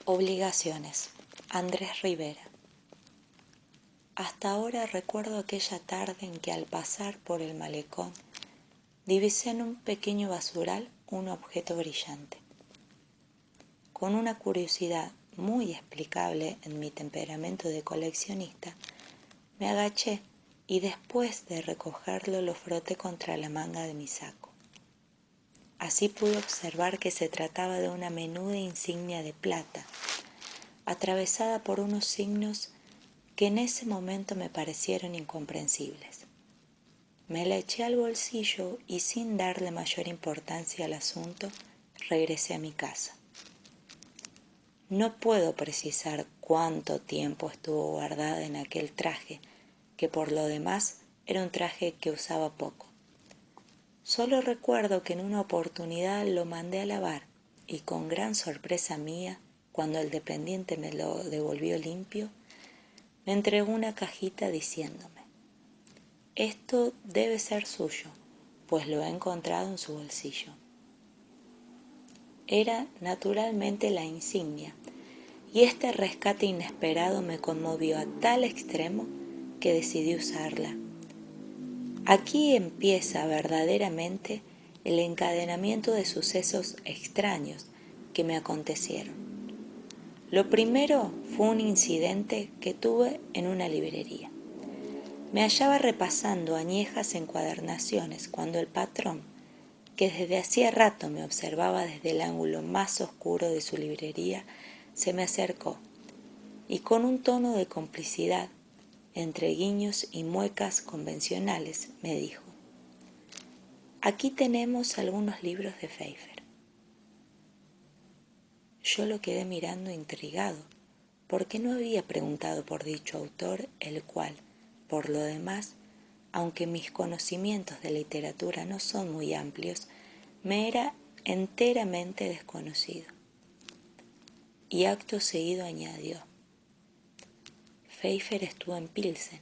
Obligaciones. Andrés Rivera. Hasta ahora recuerdo aquella tarde en que al pasar por el malecón divisé en un pequeño basural un objeto brillante. Con una curiosidad muy explicable en mi temperamento de coleccionista, me agaché y después de recogerlo lo froté contra la manga de mi saco. Así pude observar que se trataba de una menuda insignia de plata, atravesada por unos signos que en ese momento me parecieron incomprensibles. Me la eché al bolsillo y sin darle mayor importancia al asunto, regresé a mi casa. No puedo precisar cuánto tiempo estuvo guardada en aquel traje, que por lo demás era un traje que usaba poco. Solo recuerdo que en una oportunidad lo mandé a lavar y con gran sorpresa mía, cuando el dependiente me lo devolvió limpio, me entregó una cajita diciéndome: esto debe ser suyo, pues lo he encontrado en su bolsillo. Era naturalmente la insignia, y este rescate inesperado me conmovió a tal extremo que decidí usarla. Aquí empieza verdaderamente el encadenamiento de sucesos extraños que me acontecieron. Lo primero fue un incidente que tuve en una librería. Me hallaba repasando añejas encuadernaciones cuando el patrón, que desde hacía rato me observaba desde el ángulo más oscuro de su librería, se me acercó y con un tono de complicidad, entre guiños y muecas convencionales, me dijo: aquí tenemos algunos libros de Pfeiffer. Yo lo quedé mirando intrigado, porque no había preguntado por dicho autor, el cual, por lo demás, aunque mis conocimientos de literatura no son muy amplios, me era enteramente desconocido. Y acto seguido añadió: Pfeiffer estuvo en Pilsen.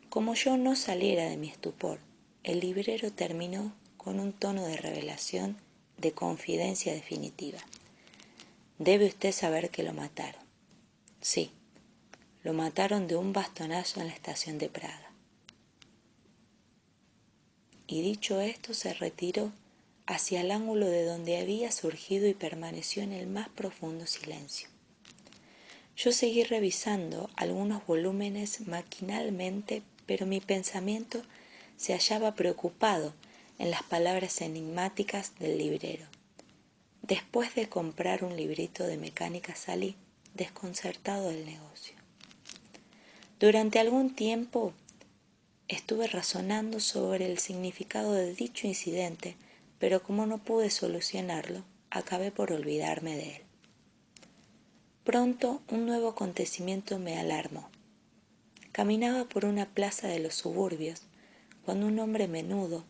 Como yo no saliera de mi estupor, el librero terminó con un tono de revelación, de confidencia definitiva. Debe usted saber que lo mataron. Sí, lo mataron de un bastonazo en la estación de Praga. Y dicho esto se retiró hacia el ángulo de donde había surgido y permaneció en el más profundo silencio. Yo seguí revisando algunos volúmenes maquinalmente, pero mi pensamiento se hallaba preocupado en las palabras enigmáticas del librero. Después de comprar un librito de mecánica salí desconcertado del negocio. Durante algún tiempo estuve razonando sobre el significado de dicho incidente, pero como no pude solucionarlo, acabé por olvidarme de él. Pronto un nuevo acontecimiento me alarmó. Caminaba por una plaza de los suburbios cuando un hombre menudo,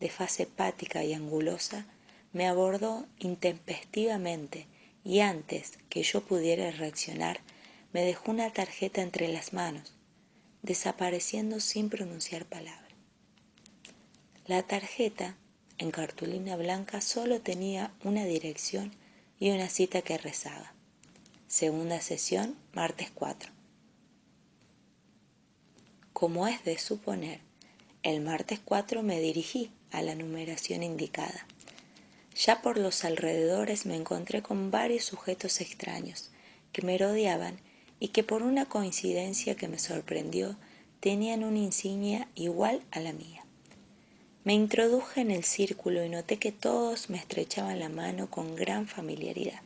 de faz hepática y angulosa, me abordó intempestivamente y antes que yo pudiera reaccionar, me dejó una tarjeta entre las manos, desapareciendo sin pronunciar palabra. La tarjeta, en cartulina blanca, solo tenía una dirección y una cita que rezaba: segunda sesión, martes 4. Como es de suponer, el martes 4 me dirigí a la numeración indicada. Ya por los alrededores me encontré con varios sujetos extraños que me rodeaban y que por una coincidencia que me sorprendió tenían una insignia igual a la mía. Me introduje en el círculo y noté que todos me estrechaban la mano con gran familiaridad.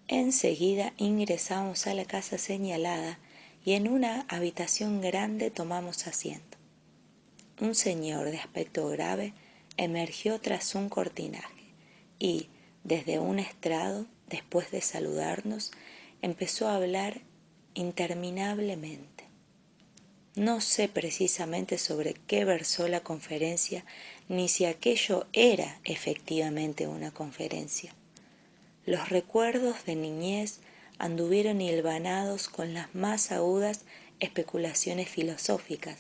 Enseguida ingresamos a la casa señalada y en una habitación grande tomamos asiento. Un señor de aspecto grave emergió tras un cortinaje y, desde un estrado, después de saludarnos, empezó a hablar interminablemente. No sé precisamente sobre qué versó la conferencia, ni si aquello era efectivamente una conferencia. Los recuerdos de niñez anduvieron hilvanados con las más agudas especulaciones filosóficas,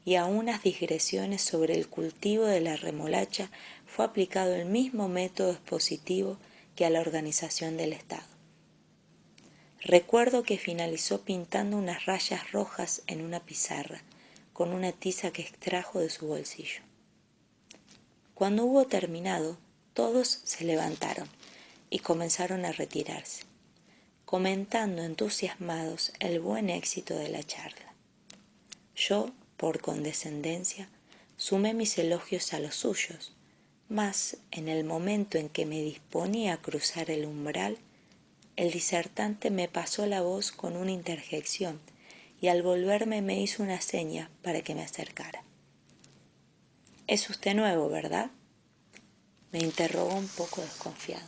y a unas digresiones sobre el cultivo de la remolacha fue aplicado el mismo método expositivo que a la organización del Estado. Recuerdo que finalizó pintando unas rayas rojas en una pizarra, con una tiza que extrajo de su bolsillo. Cuando hubo terminado, todos se levantaron y comenzaron a retirarse, comentando entusiasmados el buen éxito de la charla. Yo, por condescendencia, sumé mis elogios a los suyos, mas en el momento en que me disponía a cruzar el umbral, el disertante me pasó la voz con una interjección y al volverme me hizo una seña para que me acercara. «Es usted nuevo, ¿verdad?», me interrogó un poco desconfiado.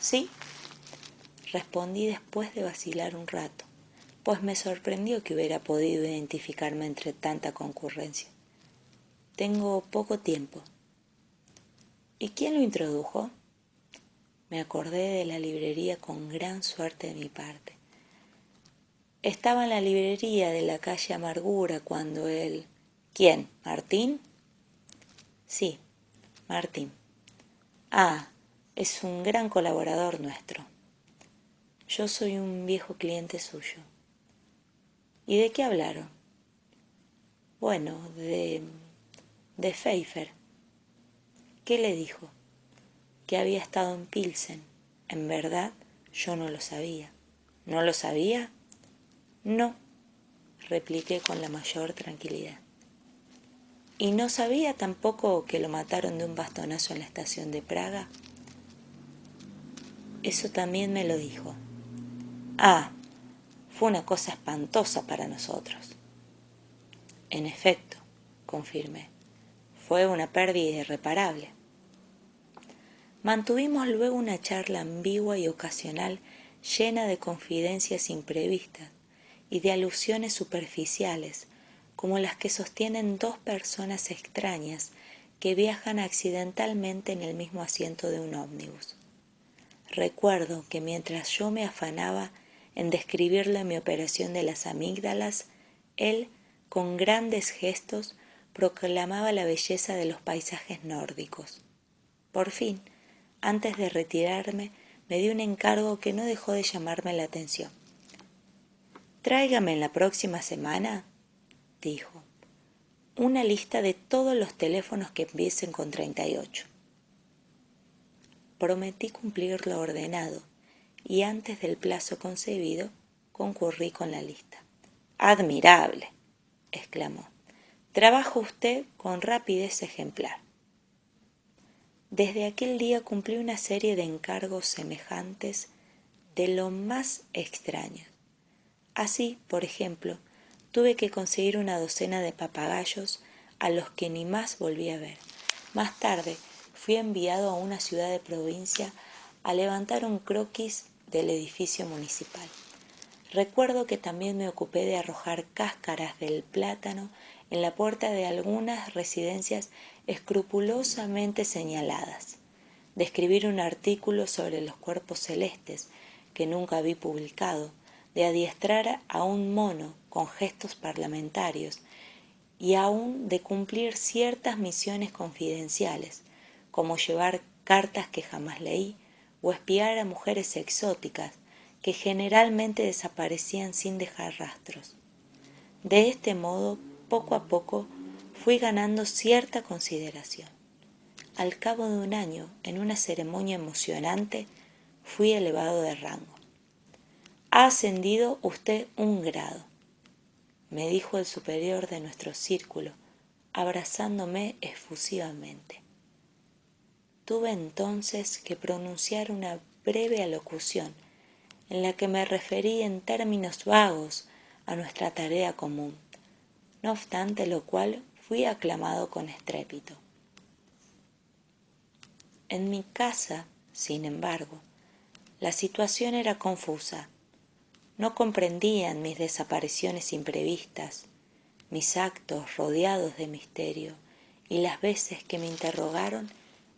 «Sí», respondí después de vacilar un rato, pues me sorprendió que hubiera podido identificarme entre tanta concurrencia. «Tengo poco tiempo». «¿Y quién lo introdujo?». Me acordé de la librería con gran suerte de mi parte. Estaba en la librería de la calle Amargura cuando él... ¿Quién? ¿Martín? Sí, Martín. Ah, es un gran colaborador nuestro. Yo soy un viejo cliente suyo. ¿Y de qué hablaron? Bueno, de Pfeiffer. ¿Qué le dijo? Que había estado en Pilsen. En verdad, yo no lo sabía. ¿No lo sabía? No, repliqué con la mayor tranquilidad. ¿Y no sabía tampoco que lo mataron de un bastonazo en la estación de Praga? Eso también me lo dijo. Ah, fue una cosa espantosa para nosotros. En efecto, confirmé, fue una pérdida irreparable. Mantuvimos luego una charla ambigua y ocasional llena de confidencias imprevistas y de alusiones superficiales, como las que sostienen dos personas extrañas que viajan accidentalmente en el mismo asiento de un ómnibus. Recuerdo que mientras yo me afanaba en describirle mi operación de las amígdalas, él, con grandes gestos, proclamaba la belleza de los paisajes nórdicos. Por fin, antes de retirarme, me dio un encargo que no dejó de llamarme la atención. «Tráigame en la próxima semana», dijo, «una lista de todos los teléfonos que empiecen con 38». Prometí cumplir lo ordenado y antes del plazo concebido concurrí con la lista. «Admirable», exclamó, «trabaja usted con rapidez ejemplar». Desde aquel día cumplí una serie de encargos semejantes de lo más extraños. Así, por ejemplo, tuve que conseguir una docena de papagayos a los que ni más volví a ver. Más tarde fui enviado a una ciudad de provincia a levantar un croquis del edificio municipal. Recuerdo que también me ocupé de arrojar cáscaras del plátano en la puerta de algunas residencias escrupulosamente señaladas, de escribir un artículo sobre los cuerpos celestes que nunca vi publicado, de adiestrar a un mono con gestos parlamentarios y aún de cumplir ciertas misiones confidenciales, como llevar cartas que jamás leí o espiar a mujeres exóticas que generalmente desaparecían sin dejar rastros. De este modo, poco a poco, fui ganando cierta consideración. Al cabo de un año, en una ceremonia emocionante, fui elevado de rango. «Ha ascendido usted un grado», me dijo el superior de nuestro círculo, abrazándome efusivamente. Tuve entonces que pronunciar una breve alocución en la que me referí en términos vagos a nuestra tarea común, no obstante lo cual fui aclamado con estrépito. En mi casa, sin embargo, la situación era confusa. No comprendían mis desapariciones imprevistas, mis actos rodeados de misterio, y las veces que me interrogaron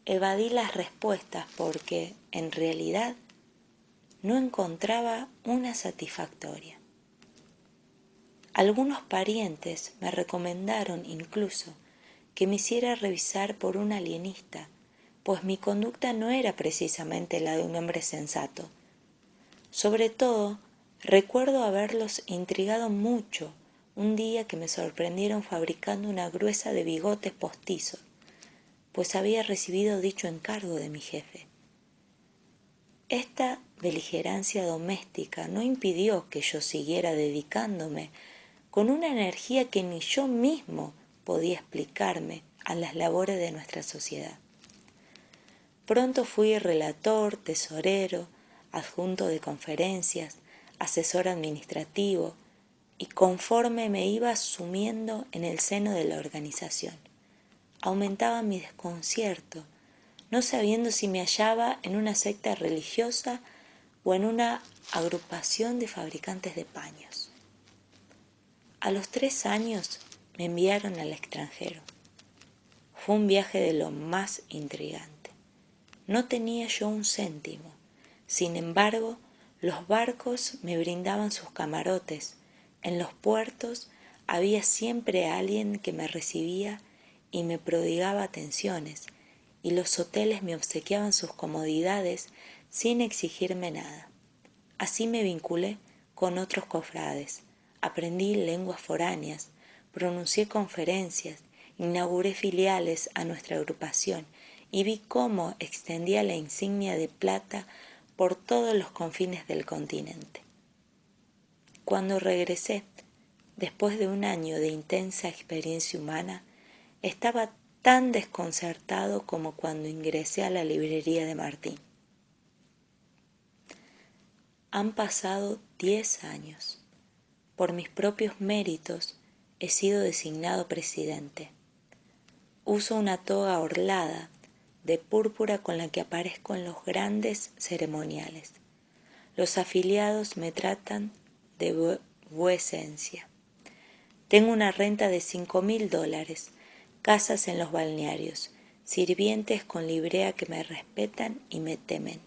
evadí las respuestas porque, en realidad, no encontraba una satisfactoria. Algunos parientes me recomendaron incluso que me hiciera revisar por un alienista, pues mi conducta no era precisamente la de un hombre sensato. Sobre todo, recuerdo haberlos intrigado mucho un día que me sorprendieron fabricando una gruesa de bigotes postizos, pues había recibido dicho encargo de mi jefe. Esta beligerancia doméstica no impidió que yo siguiera dedicándome con una energía que ni yo mismo podía explicarme a las labores de nuestra sociedad. Pronto fui relator, tesorero, adjunto de conferencias, asesor administrativo, y conforme me iba sumiendo en el seno de la organización, aumentaba mi desconcierto, no sabiendo si me hallaba en una secta religiosa o en una agrupación de fabricantes de paños. A los 3 años me enviaron al extranjero. Fue un viaje de lo más intrigante. No tenía yo un céntimo. Sin embargo, los barcos me brindaban sus camarotes. En los puertos había siempre alguien que me recibía y me prodigaba atenciones, y los hoteles me obsequiaban sus comodidades sin exigirme nada. Así me vinculé con otros cofrades, aprendí lenguas foráneas, pronuncié conferencias, inauguré filiales a nuestra agrupación y vi cómo extendía la insignia de plata por todos los confines del continente. Cuando regresé, después de un año de intensa experiencia humana, estaba tan desconcertado como cuando ingresé a la librería de Martín. Han pasado 10 años. Por mis propios méritos he sido designado presidente. Uso una toga orlada de púrpura con la que aparezco en los grandes ceremoniales. Los afiliados me tratan de vuecencia. Tengo una renta de $5.000, casas en los balnearios, sirvientes con librea que me respetan y me temen,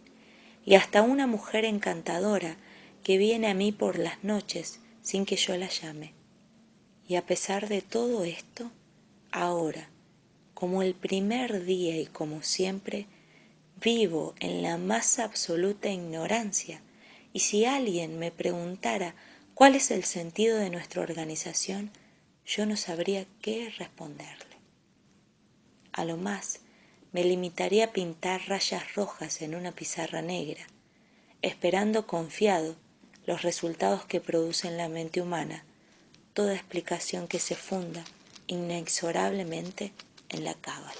y hasta una mujer encantadora que viene a mí por las noches sin que yo la llame. Y a pesar de todo esto, ahora, como el primer día y como siempre, vivo en la más absoluta ignorancia, y si alguien me preguntara cuál es el sentido de nuestra organización, yo no sabría qué responderle. A lo más, me limitaría a pintar rayas rojas en una pizarra negra, esperando confiado los resultados que produce en la mente humana toda explicación que se funda inexorablemente en la cábala.